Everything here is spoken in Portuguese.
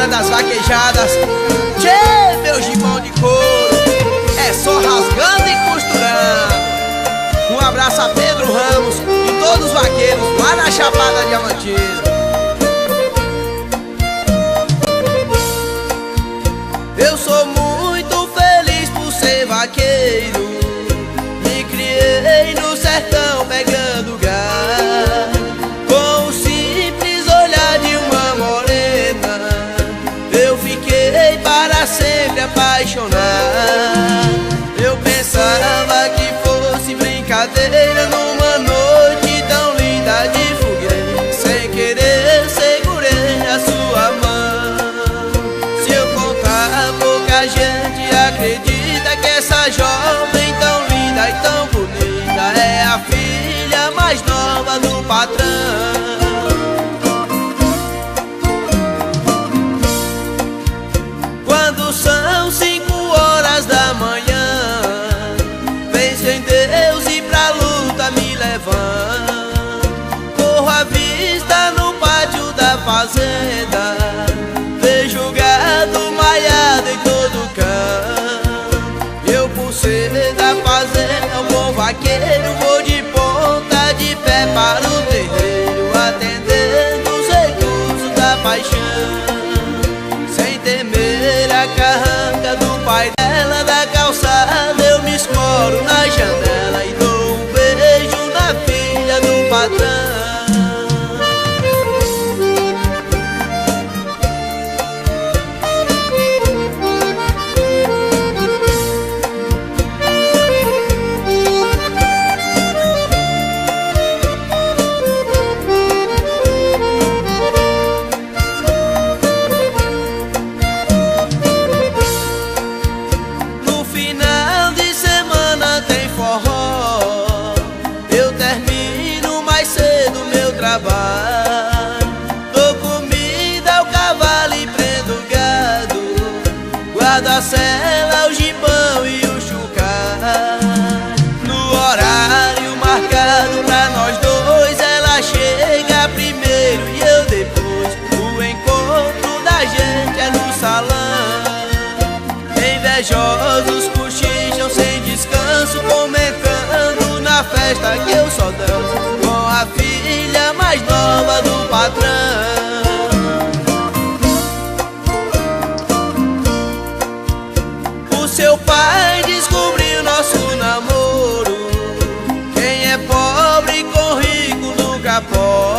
galera das vaquejadas. Tchê, meu gibão de couro, é só rasgando e costurando. Um abraço a Pedro Ramos e todos os vaqueiros lá na Chapada Diamantina. Eu sou muito feliz por ser vaqueiro. Me criei no sertão pegando gado. Com o simples olhar de uma morena, eu fiquei para sempre apaixonado. Eu pensava que fosse brincadeira numa noite tão linda de fogueira. Sem querer segurei a sua mão. Se eu contar, pouca gente acredita que essa jovem tão linda e tão bonita é a filha mais nova do patrão. Quando são 5 horas da manhã, penso em Deus e pra luta me levando. Corro à vista no pátio da fazenda, vejo o gado maiado em todo canto. Eu, por ser da fazenda, um bom vaqueiro, vou de ponta de pé para o terreiro, atendendo os recursos da paixão. Sem temer a carranca do pai dela da calçada, eu me escoro na janela e dou um beijo na filha do patrão. Eu termino mais cedo meu trabalho, dou comida ao cavalo e prendo o gado, guardo a sela, o gibão e o chucar. No horário marcado pra nós dois, ela chega primeiro e eu depois. O encontro da gente é no salão. Invejosos cochicham sem descanso, comentando na festa que eu só danço com a filha mais nova do patrão. O seu pai descobriu nosso namoro. Quem é pobre com rico nunca pode.